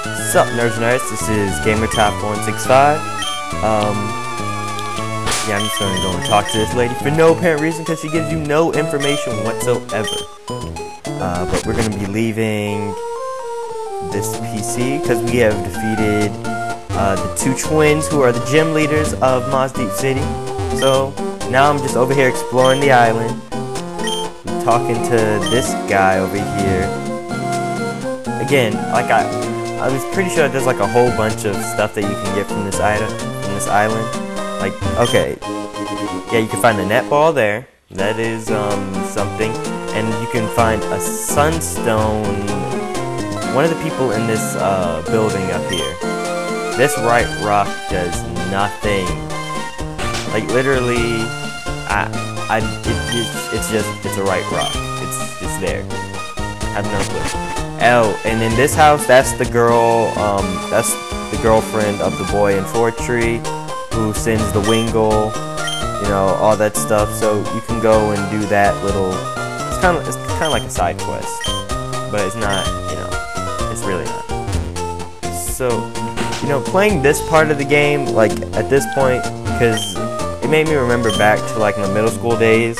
What's up, nerds and nerds? This is GamerTop165. Yeah, I'm just gonna go and talk to this lady for no apparent reason because she gives you no information whatsoever. But we're gonna be leaving this PC because we have defeated the two twins who are the gym leaders of Moz Deep City. So now I'm just over here exploring the island, talking to this guy over here. Again, like I was pretty sure there's like a whole bunch of stuff that you can get from this island. Like, okay, yeah, you can find a netball there. That is something, and you can find a sunstone. One of the people in this building up here. This right rock does nothing. Like literally, it's a right rock. It's there. I have no clue. Oh, and in this house, that's the girl, that's the girlfriend of the boy in Srry, who sends the Wingle, you know, all that stuff. So you can go and do that little. It's kind of like a side quest, but it's not. You know, it's really not. So, you know, playing this part of the game, like at this point, because it made me remember back to like my middle school days,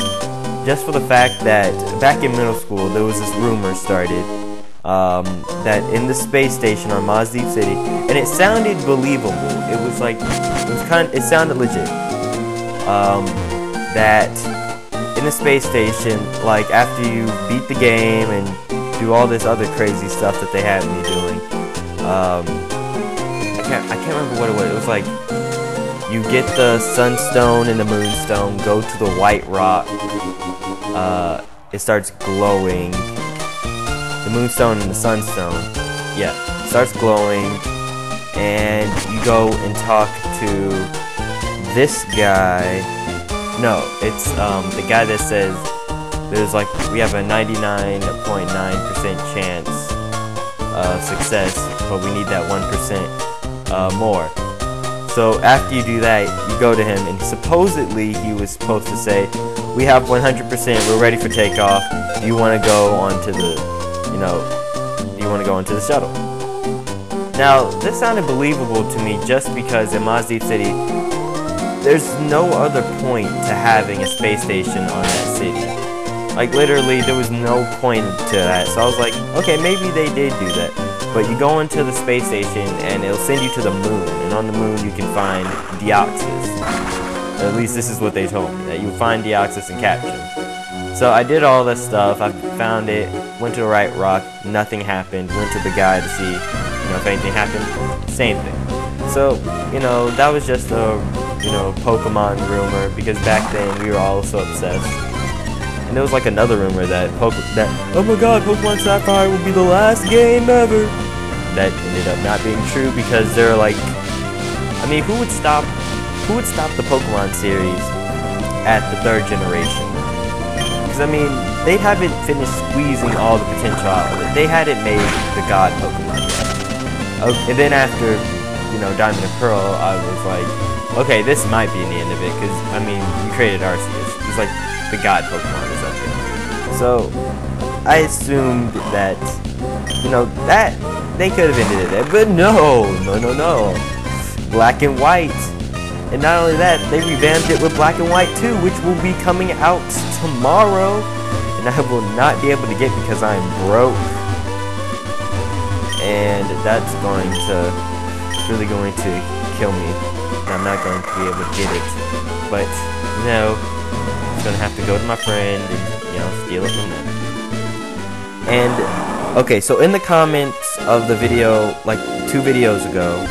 just for the fact that back in middle school there was this rumor started. That in the space station on Moz Deep City, and it sounded believable. It was like, it sounded legit. That in the space station, like after you beat the game and do all this other crazy stuff that they had me doing, I can't remember what it was. It was like you get the sunstone and the moonstone, go to the white rock, it starts glowing. The moonstone and the sunstone, yeah, starts glowing, and you go and talk to this guy. No, it's the guy that says there's like we have a 99.9% chance of success, but we need that 1% more. So after you do that, you go to him, and supposedly he was supposed to say, "We have 100%. We're ready for takeoff. Do you want to go onto the do you want to go into the shuttle?" Now, this sounded believable to me just because in Moz Deep City, there's no other point to having a space station on that city. Like, literally, there was no point to that. So I was like, okay, maybe they did do that. But you go into the space station, and it'll send you to the moon. And on the moon, you can find Deoxys. At least this is what they told me, that you find Deoxys and capture them. So I did all this stuff, I found it, went to the right rock, nothing happened, went to the guy to see, if anything happened, same thing. So, that was just a, Pokemon rumor, because back then we were all so obsessed. And there was like another rumor that, oh my god, Pokemon Sapphire will be the last game ever. That ended up not being true, because they're like, I mean, who would stop the Pokemon series at the 3rd generation? I mean, they haven't finished squeezing all the potential out of it. They hadn't made the God Pokemon yet. And then after, Diamond and Pearl, I was like, okay, this might be the end of it, because, I mean, you created Arceus. It's like the God Pokemon or something. So, I assumed that, that they could have ended it there. But no. Black and White. And not only that, they revamped it with Black and White 2, which will be coming out tomorrow, and I will not be able to get because I'm broke, and that's really going to kill me. I'm not going to be able to get it, but I'm going to have to go to my friend and steal it from them. And okay, so in the comments of the video, like 2 videos ago,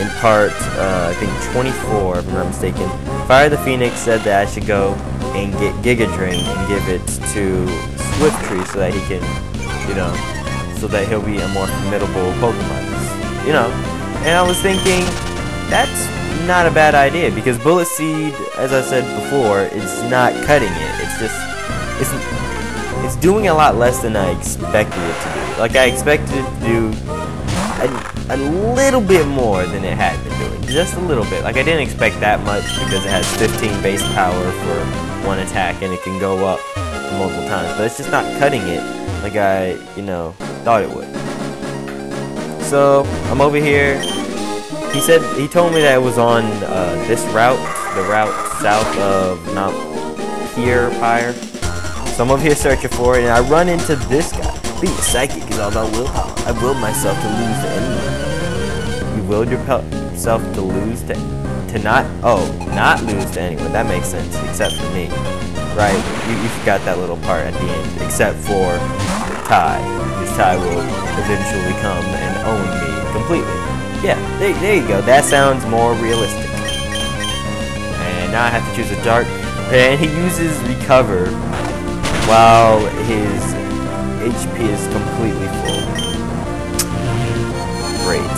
in part, I think 24, if I'm not mistaken, Fire the Phoenix said that I should go and get Giga Drain and give it to Swifttree so that he can, so that he'll be a more formidable Pokemon. And I was thinking, that's not a bad idea, because Bullet Seed, as I said before, it's not cutting it. It's just, it's doing a lot less than I expected it to do. Like, I expected it to do a little bit more than it had been doing. Just a little bit. Like, I didn't expect that much because it has 15 base power for one attack and it can go up multiple times. But it's just not cutting it like I, thought it would. So I'm over here. He told me that it was on this route, the route south of Mount Pyre. So I'm over here searching for it, and I run into this guy. Being psychic is all about willpower. I willed myself to lose to anyone. You willed yourself to lose to not lose to anyone. That makes sense, except for me. Right, you forgot that little part at the end, except for Ty. Because Ty will eventually come and own me completely. Yeah, there you go. That sounds more realistic. And now I have to choose a dark. And he uses recover while his HP is completely full. Great.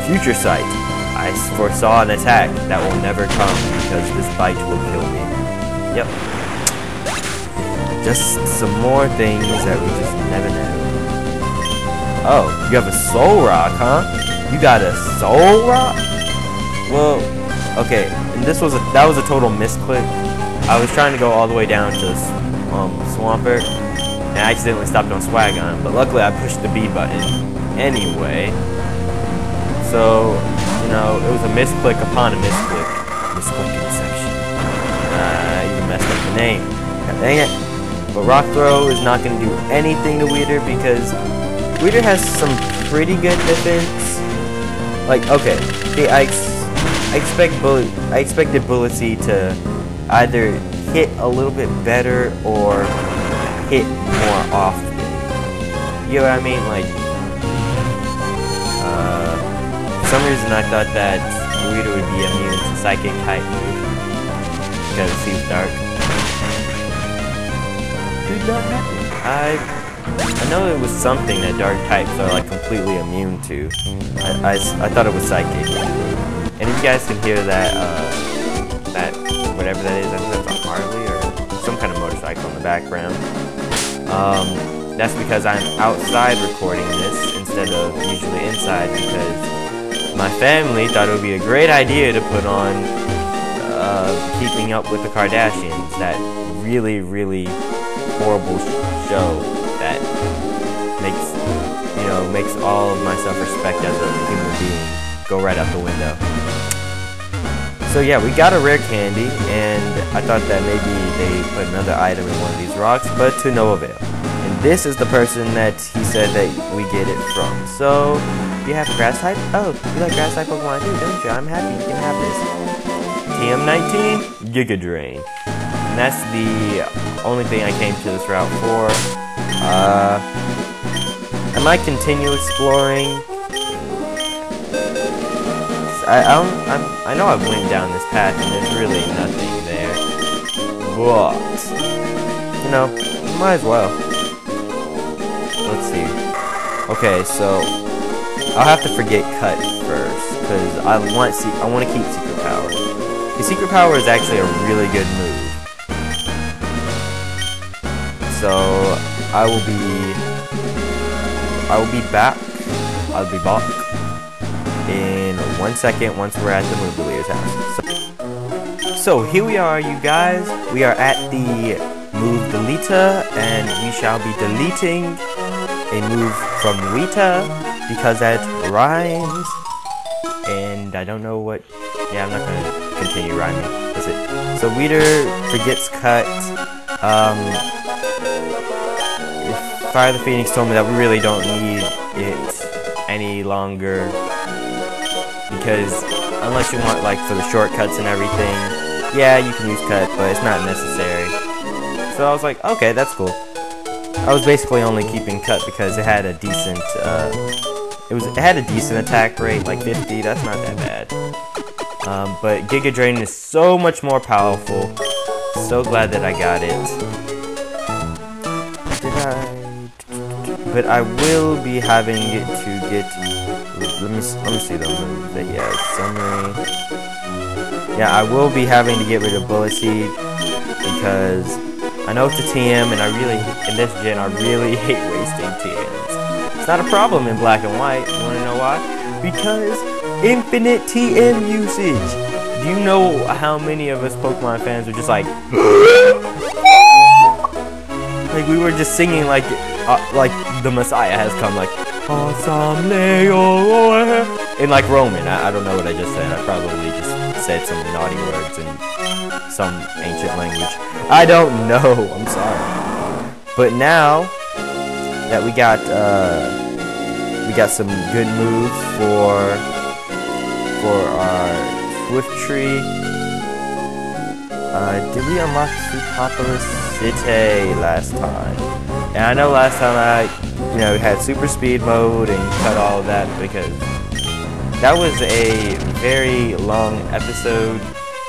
Future sight. I foresaw an attack that will never come because this bite will kill me. Yep. Just some more things that we just never know. Oh, you have a soul rock, huh? You got a soul rock? Well, okay. And that was a total misclick. I was trying to go all the way down to Swampert, and I accidentally stopped on Swagon. But luckily, I pushed the B button anyway. So, you know, it was a misclick upon a misclick. Misclick inception. I even messed up the name. God dang it. But Rock Throw is not going to do anything to Weeder because Weeder has some pretty good defense. Like, okay, I expected Bullet Seed to either hit a little bit better or hit more often. You know what I mean? Like, for some reason I thought that Weeder would be immune to Psychic type move because he was dark. Did that happen? I know it was something that dark types are like completely immune to. I thought it was psychic. And if you guys can hear that that whatever that is, I think that's a Harley or some kind of motorcycle in the background. That's because I'm outside recording this instead of usually inside because my family thought it would be a great idea to put on Keeping Up with the Kardashians, that really, really horrible show that makes all of my self-respect as a human being go right out the window. So yeah, we got a rare candy, and I thought that maybe they put another item in one of these rocks, but to no avail. And this is the person that he said that we get it from. So, do you have grass type? Oh, you like grass type Pokemon too, don't you? I'm happy you can have this. TM19, Giga Drain. And that's the only thing I came to this route for. I might continue exploring. I know I've went down this path and there's really nothing there. But, you know, might as well. Let's see. Okay, so I'll have to forget Cut first because I want to keep Secret Power. The Secret Power is actually a really good move. So I will be back in 1 second once we're at the Moobelier's house. So here we are, you guys. We are at the move deleter, and we shall be deleting a move from Rita because that rhymes. And I don't know what. Yeah, I'm not gonna continue rhyming. That's it. So Weeder forgets Cut. Fire the Phoenix told me that we really don't need it any longer because unless you want like for the shortcuts and everything, yeah, you can use Cut, but it's not necessary. So I was like, okay, that's cool. I was basically only keeping Cut because it had a decent it had a decent attack rate, like 50. That's not that bad. But Giga Drain is so much more powerful. So glad that I got it. But I will be having it to get. Let me see the moves that he has. Summary. Yeah, I will be having to get rid of Bullet Seed because I know it's a TM, and in this gen I really hate wasting TMs. It's not a problem in Black and White. You want to know why? Because infinite TM usage. Do you know how many of us Pokemon fans are just like we were just singing like the Messiah has come, like Awesome Leo. In like Roman. I don't know what I just said. I probably just said some naughty words in some ancient language. I don't know. I'm sorry. But now that we got some good moves for our Swift Tree. Did we unlock Supercity last time? And I know last time I, had super speed mode and cut all of that because that was a very long episode,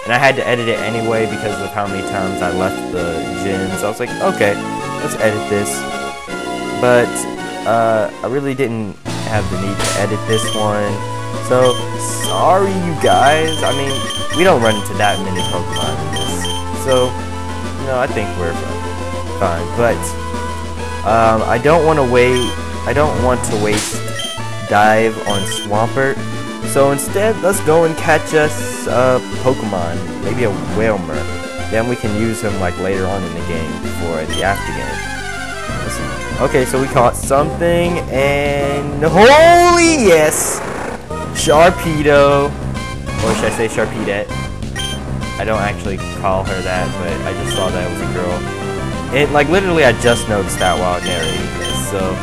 and I had to edit it anyway because of how many times I left the gyms. I was like, okay, let's edit this. But I really didn't have the need to edit this one. So sorry, you guys. I mean, we don't run into that many Pokemon in this, so I think we're fine. But I don't want to waste dive on Swampert. So instead, let's go and catch us a Pokemon, maybe a Whalmer. Then we can use him like later on in the game for the after game. Okay, so we caught something, and holy yes, Sharpedo, or should I say Sharpedette? I don't actually call her that, but I just saw that it was a girl. And like literally, I just noticed that while narrating this, so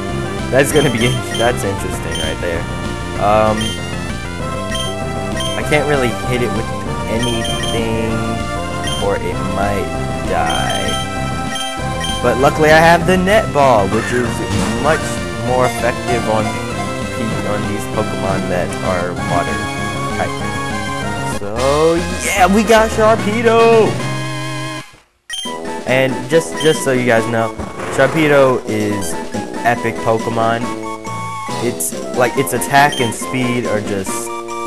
that's interesting right there. I can't really hit it with anything, or it might die. But luckily I have the net ball, which is much more effective on these Pokemon that are water type. So yeah, we got Sharpedo! And just so you guys know, Sharpedo is an epic Pokemon. It's like its attack and speed are just,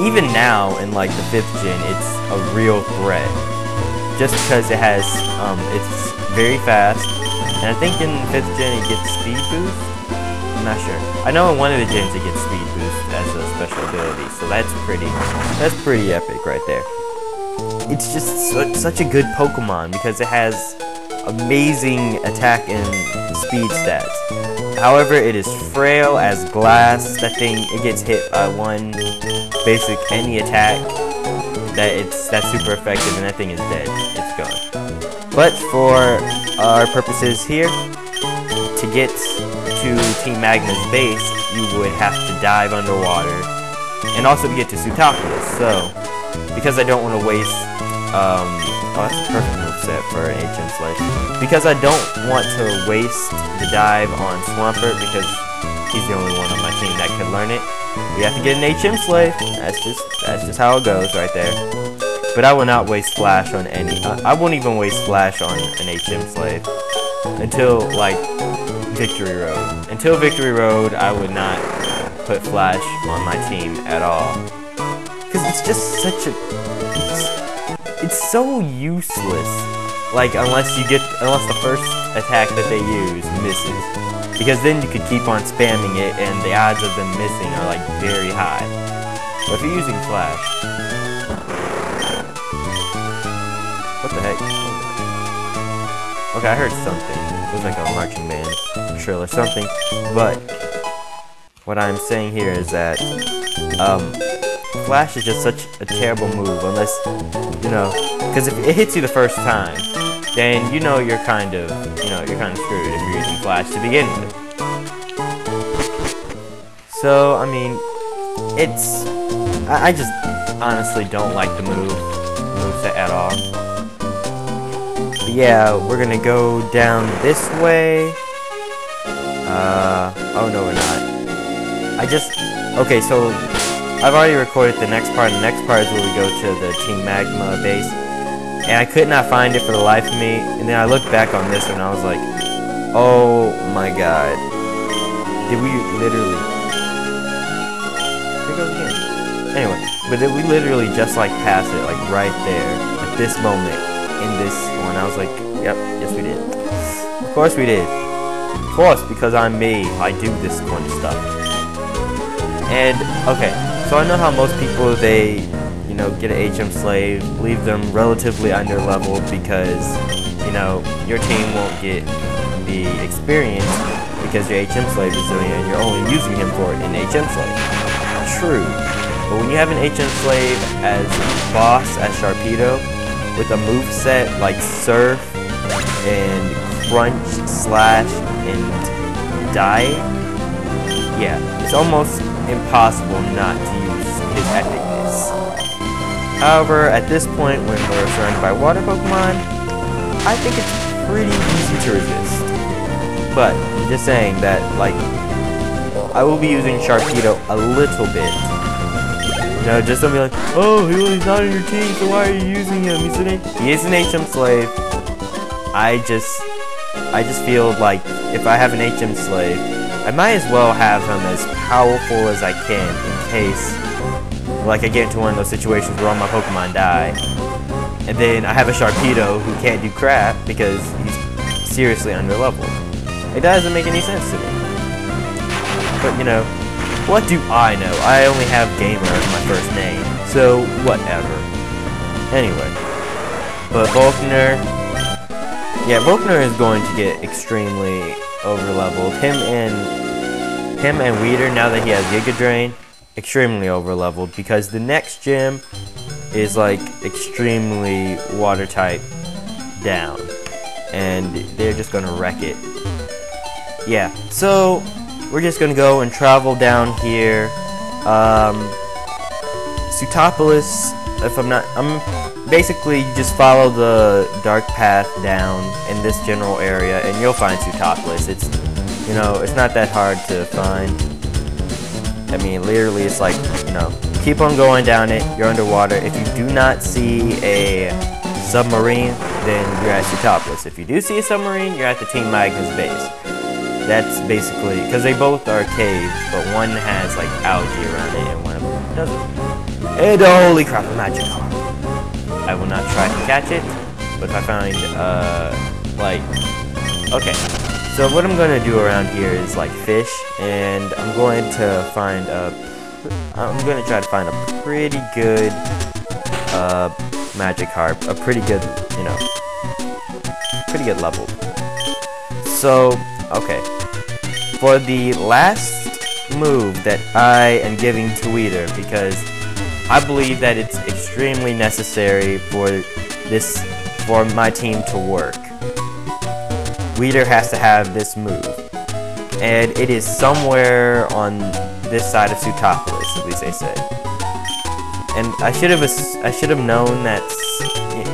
even now in like the 5th gen, it's a real threat. Just because it has, it's very fast. And I think in 5th gen it gets speed boost? I'm not sure. I know in one of the gens it gets speed boost as a special ability, so that's pretty epic right there. It's just such a good Pokemon because it has amazing attack and speed stats. However, it is frail as glass. That thing, it gets hit by one basic any attack that's super effective, and that thing is dead. It's gone. But for our purposes here, to get to Team Magma's base, you would have to dive underwater, and also to get to Sutapolis. So, because I don't want to waste, oh, that's a perfect moveset for an HM Slave. Because I don't want to waste the dive on Swampert, because he's the only one on my team that could learn it, we have to get an HM Slave. That's just how it goes right there. But I will not waste Flash on any. I won't even waste Flash on an HM Slave until like Victory Road. Until Victory Road, I would not put Flash on my team at all, because it's just such a. It's so useless. Like unless the first attack that they use misses, because then you could keep on spamming it, and the odds of them missing are like very high. But if you're using Flash. What the heck? Okay, I heard something. It was like a marching band drill or something. But what I'm saying here is that Flash is just such a terrible move unless because if it hits you the first time, then you're kind of screwed if you're using Flash to begin with. So I mean, I just honestly don't like the moveset at all. Yeah, we're gonna go down this way. Oh no, we're not. Okay, so I've already recorded the next part. The next part is where we go to the Team Magma base, and I could not find it for the life of me. And then I looked back on this and I was like, oh my god, did we literally? Here it goes again. Anyway, but did we literally just like pass it, like right there at this moment? In this one, I was like, yep, yes we did. Of course we did. Of course, because I'm me, I do this kind of stuff. And, okay, so I know how most people, they, get an HM Slave, leave them relatively under leveled because, your team won't get the experience because your HM slave is doing it and you're only using him for an HM slave. True. But when you have an HM slave as boss, as Sharpedo, with a moveset like Surf and Crunch, Slash, and Die, yeah, it's almost impossible not to use his epicness. However, at this point, when we're surrounded by water Pokemon, I think it's pretty easy to resist. But, I'm just saying that, like, I will be using Sharpedo a little bit. You know, just don't be like, oh, he's not on your team, so why are you using him? He is an HM slave. I just feel like if I have an HM slave, I might as well have him as powerful as I can in case, like, I get into one of those situations where all my Pokemon die, and then I have a Sharpedo who can't do crap because he's seriously underleveled. It doesn't make any sense to me. But, you know, what do I know? I only have Gamer as my first name, so whatever. Anyway, but Volkner, yeah, Volkner is going to get extremely overleveled. Him and Weeder, now that he has Giga Drain, extremely overleveled because the next gym is like extremely water type down, and they're just gonna wreck it. Yeah, so we're just gonna go and travel down here. Sutopolis, if I'm basically you just follow the dark path down in this general area and you'll find Sutopolis. It's, you know, it's not that hard to find. I mean, literally it's like, you know, keep on going down it, you're underwater. If you do not see a submarine, then you're at Sutopolis. If you do see a submarine, you're at the Team Magna's base. That's basically, because they both are caves, but one has like algae around it and one of them doesn't. And holy crap, a magic carp. I will not try to catch it, but if I find, like, okay. So what I'm going to do around here is like fish, and I'm going to find I'm going to try to find a pretty good, magic carp, a pretty good, you know, pretty good level. So, okay, for the last move that I am giving to Weeder, because I believe that it's extremely necessary for my team to work. Weeder has to have this move, and it is somewhere on this side of Sutopolis, at least they said. And I should have known that.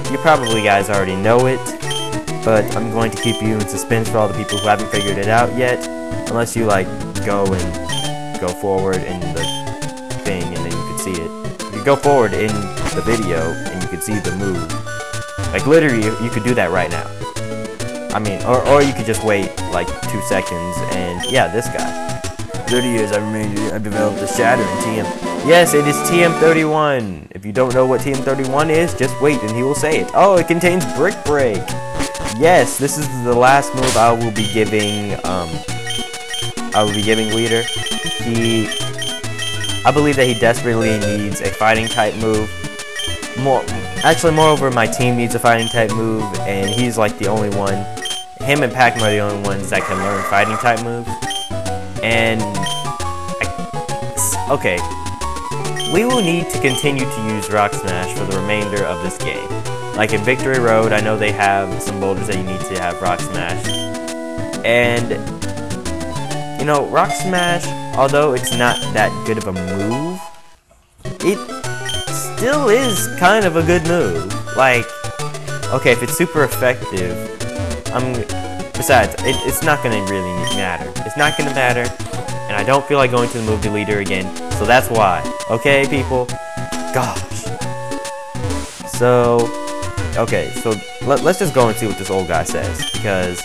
You probably guys already know it, but I'm going to keep you in suspense for all the people who haven't figured it out yet, unless you like go forward in the thing and then you can see it. If you go forward in the video and you can see the move, like literally you could do that right now. I mean, or you could just wait like 2 seconds and yeah, this guy. 30 years I've developed the Shatter in TM. Yes, it is TM31. If you don't know what TM31 is, just wait and he will say it. Oh, it contains Brick Break. Yes, this is the last move I will be giving Weeder. I believe that he desperately needs a fighting type move. Moreover, my team needs a fighting type move, and he's like the only one. Him and Pac-Man are the only ones that can learn fighting type moves. And okay, we will need to continue to use Rock Smash for the remainder of this game. Like in Victory Road, I know they have some boulders that you need to have Rock Smash. And, you know, Rock Smash, although it's not that good of a move, it still is kind of a good move. Like, okay, if it's super effective, besides, it's not going to really matter. It's not going to matter, and I don't feel like going to the move deleter again, so that's why. Okay, people? Gosh. So, okay, so let's just go and see what this old guy says, because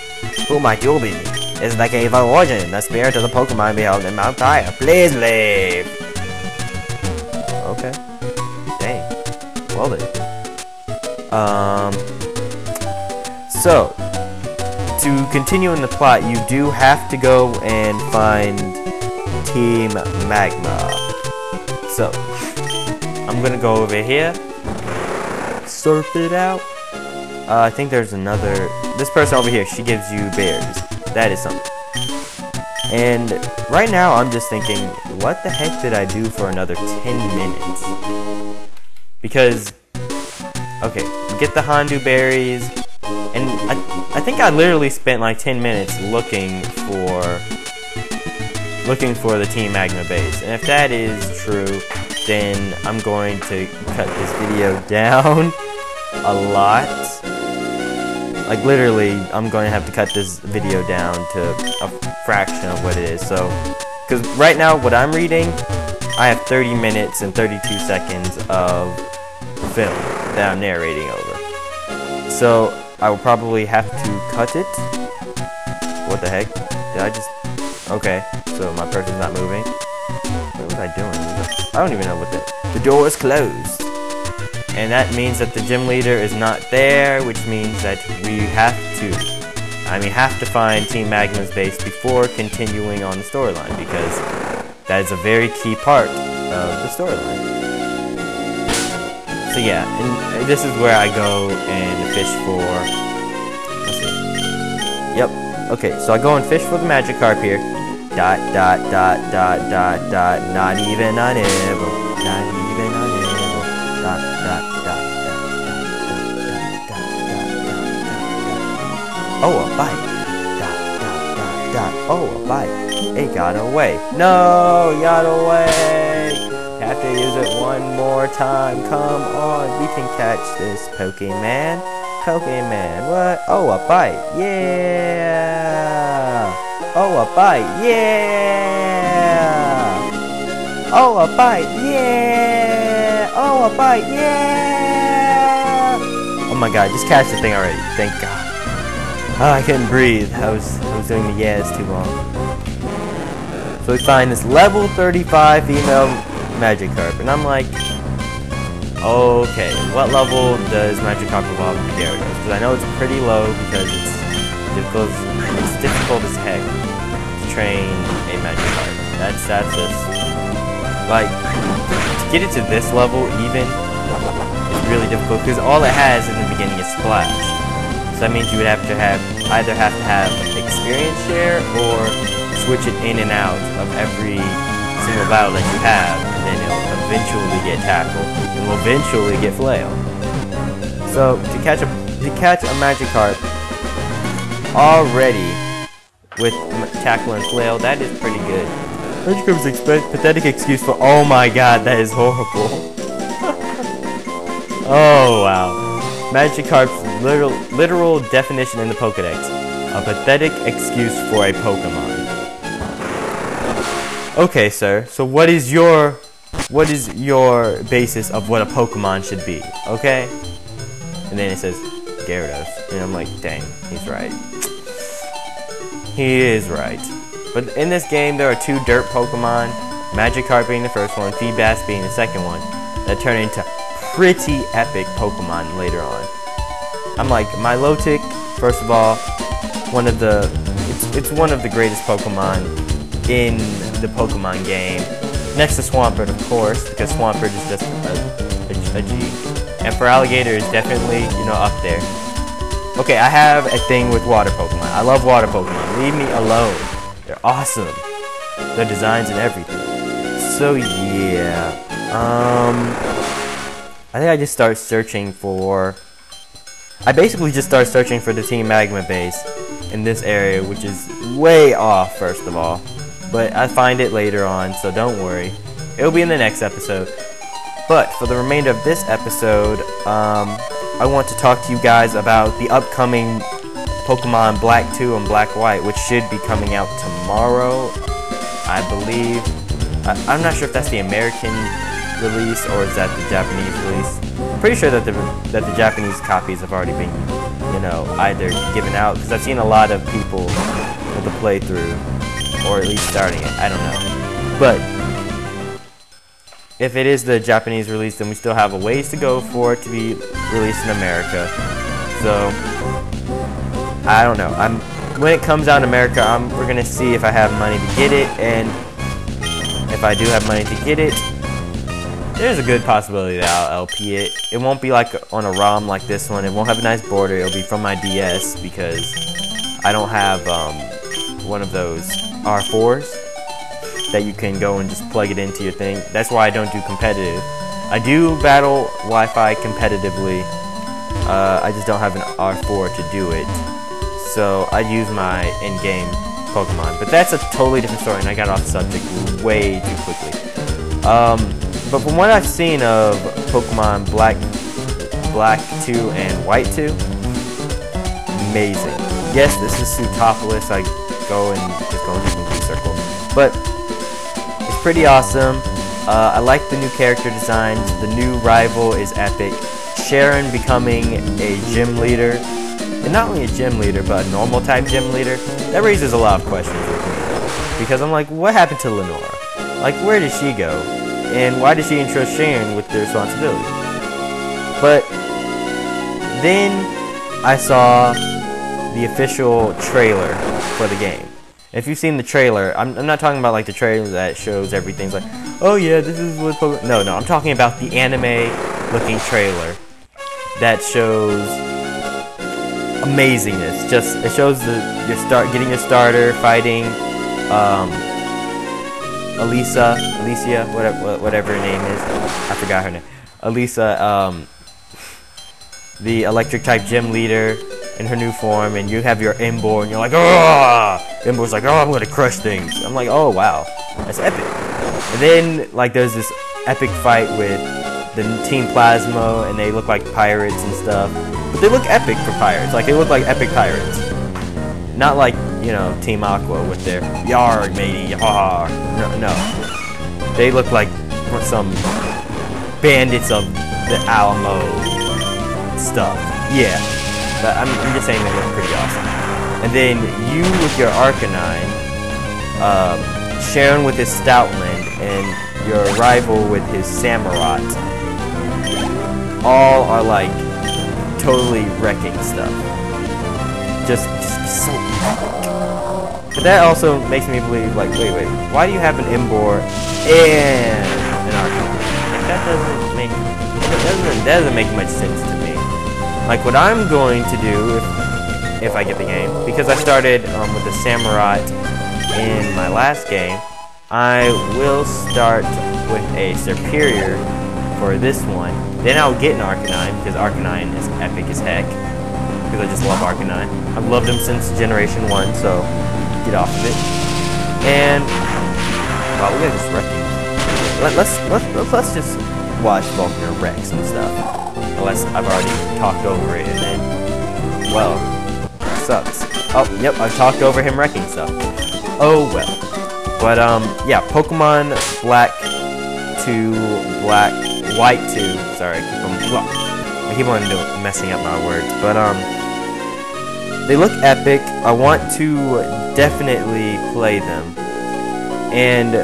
who might you be? Is the cave of origin, the spirit of the Pokemon beheld in Mount Fire. Please leave. Okay. Dang. Well then. So, to continue in the plot, you do have to go and find Team Magma. So, I'm gonna go over here, surf it out. I think there's another. This person over here, she gives you berries. That is something. And right now I'm just thinking, what the heck did I do for another 10 minutes? Because, okay, get the Hondu berries, and I think I literally spent like 10 minutes looking for the Team Magma base. And if that is true, then I'm going to cut this video down a lot. Like literally, I'm going to have to cut this video down to a fraction of what it is. So, because right now what I'm reading, I have 30 minutes and 32 seconds of film that I'm narrating over. So I will probably have to cut it. What the heck? Did I just... Okay, so my person's not moving. What was I doing? I don't even know what the door is closed. And that means that the gym leader is not there, which means that we have to find Team Magma's base before continuing on the storyline, because that is a very key part of the storyline. So yeah, and this is where I go and fish for, let's see. Yep, okay, so I go and fish for the Magikarp here. Not even unable. Not even unable. Oh, a bite. Oh, a bite. It got away. No, it got away. Have to use it one more time. Come on, we can catch this Pokemon. What? Oh, a bite. Yeah. Oh, a bite. Yeah. Oh, a bite. Yeah. Oh, a bite. Yeah. Oh my God, just catch the thing already. Thank God. Oh, I couldn't breathe. I was doing the yes too long. So we find this level 35 female Magikarp, and I'm like, okay, what level does Magikarp evolve into Gyarados? Because I know it's pretty low because it's difficult as heck to train a Magikarp. That's just like, to get it to this level even, it's really difficult because all it has in the beginning is Splash. So that means you would either have to have experience share or switch it in and out of every single battle that you have, and then it'll eventually get Tackle and will eventually get Flail. So to catch a Magikarp already with Tackle and Flail, that is pretty good. Magikarp's pathetic excuse for, oh my God, that is horrible. Oh wow. Magikarp's literal definition in the Pokedex: a pathetic excuse for a Pokemon. Okay, sir. So what is your basis of what a Pokemon should be? Okay. And then it says Gyarados, and I'm like, dang, he's right. He is right. But in this game, there are two dirt Pokemon, Magikarp being the first one, Feebas being the second one, that turn into pretty epic Pokemon later on. I'm like, Milotic, first of all, it's one of the greatest Pokemon in the Pokemon game. Next to Swampert, of course, because Swampert is just a G. And for Alligator is definitely, up there. Okay, I have a thing with water Pokemon. I love water Pokemon. Leave me alone. They're awesome. Their designs and everything. So yeah. I think I just start searching for... I basically just start searching for the Team Magma base in this area, which is way off, first of all. But I find it later on, so don't worry. It'll be in the next episode. But for the remainder of this episode, I want to talk to you guys about the upcoming Pokemon Black 2 and Black White, which should be coming out tomorrow, I believe. I'm not sure if that's the American release or is that the Japanese release. I'm pretty sure that the Japanese copies have already been, either given out, because I've seen a lot of people with the playthrough, or at least starting it. I don't know. But if it is the Japanese release, then we still have a ways to go for it to be released in America. So I don't know. When it comes out in America, we're gonna see if I have money to get it, and if I do have money to get it, there's a good possibility that I'll LP it. It won't be like on a ROM like this one. It won't have a nice border. It'll be from my DS because I don't have one of those R4s that you can go and just plug it into your thing. That's why I don't do competitive. I do battle Wi-Fi competitively. I just don't have an R4 to do it. So I use my in-game Pokemon. But that's a totally different story, and I got off the subject way too quickly. But from what I've seen of Pokemon Black 2 and White 2, amazing. Yes, this is Pseutopolis. I go and just go into a complete circle. But it's pretty awesome. I like the new character designs. The new rival is epic. Sharon becoming a gym leader. And not only a gym leader, but a normal type gym leader. That raises a lot of questions with me. Because I'm like, what happened to Lenora? Like, where did she go? And why did she entrust Sharon with the responsibility? But then I saw the official trailer for the game. If you've seen the trailer, I'm not talking about like the trailer that shows everything. It's like, oh yeah, this is what Pokemon. No, I'm talking about the anime-looking trailer that shows amazingness. Just it shows getting your starter, fighting Alicia, whatever her name is. I forgot her name. Alicia, the electric type gym leader in her new form, and you have your Emboar, and you're like, oh! Emboar's like, oh, I'm gonna crush things. I'm like, oh wow, that's epic. And then like there's this epic fight with the Team Plasma, and they look like pirates and stuff. But they look epic for pirates. Like they look like epic pirates, not like, you know, Team Aqua with their yarg matey, yar. No. They look like some bandits of the Alamo stuff. Yeah. But I'm just saying they look pretty awesome. And then you with your Arcanine, Sharon with his Stoutland, and your rival with his Samurott, all are like totally wrecking stuff. Just so epic. But that also makes me believe, like, wait, why do you have an Emboar and an Arcanine? Like, that doesn't make much sense to me. Like, what I'm going to do if I get the game, because I started with the Samurott in my last game, I will start with a Superior for this one. Then I'll get an Arcanine, because Arcanine is epic as heck. Because I just love Arcanine. I've loved him since Generation 1, so get off of it. And wow, we gotta just wreck him. Let's just watch Vulcan wreck some stuff. Unless I've already talked over it, and then, well, sucks. Oh, yep, I've talked over him wrecking stuff. Oh well. But yeah, Pokemon Black 2, White 2. Sorry, I keep on messing up my words. But they look epic. I want to definitely play them. And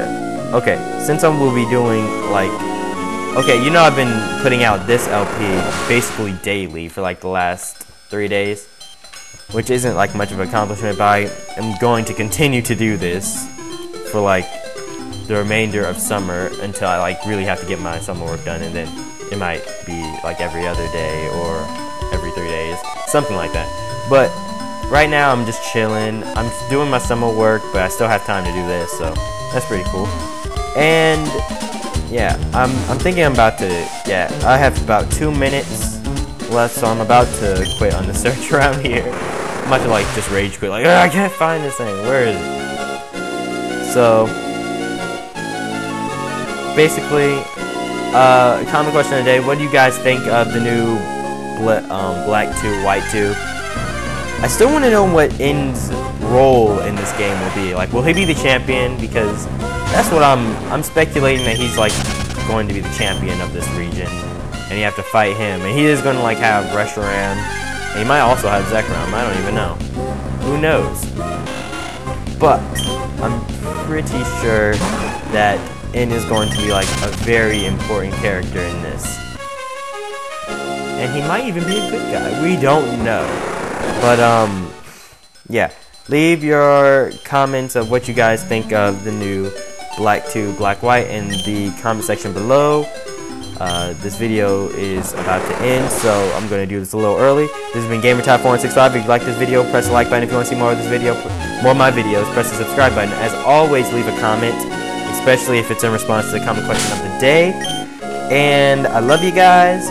okay, since I will be doing like. Okay, you know I've been putting out this LP basically daily for like the last 3 days, which isn't like much of an accomplishment, but I am going to continue to do this for like the remainder of summer until I like really have to get my summer work done, and then it might be like every other day or every 3 days, something like that. But right now I'm just chilling. I'm doing my summer work, but I still have time to do this, so that's pretty cool. And yeah, I'm thinking I'm about to, I have about 2 minutes left, so I'm about to quit on the search around here. I'm about to like just rage quit, like, I can't find this thing, where is it? So, basically, common question of the day, what do you guys think of the new Black 2, White 2? I still want to know what N's role in this game will be. Like, will he be the champion? Because that's what I'm speculating, that he's like going to be the champion of this region, and you have to fight him. And he is going to like have Reshiram, and he might also have Zekrom. I don't even know. Who knows? But I'm pretty sure that N is going to be like a very important character in this, and he might even be a good guy. We don't know. But yeah. Leave your comments of what you guys think of the new Black 2, Black White in the comment section below. This video is about to end, so I'm going to do this a little early. This has been GamerTime465. If you like this video, press the like button. If you want to see more of this video, more of my videos, press the subscribe button. As always, leave a comment, especially if it's in response to the common question of the day. And I love you guys.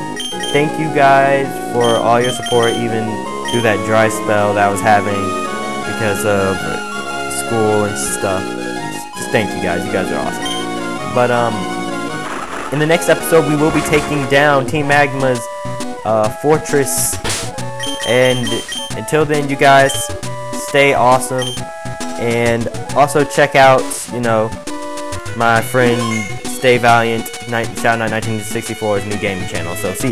Thank you guys for all your support, even through that dry spell that I was having because of school and stuff. Just thank you guys. You guys are awesome. But in the next episode, we will be taking down Team Magma's fortress. And until then, you guys stay awesome. And also check out, you know, my friend Stay Valiant, Shout Out 1964's new gaming channel. So see you.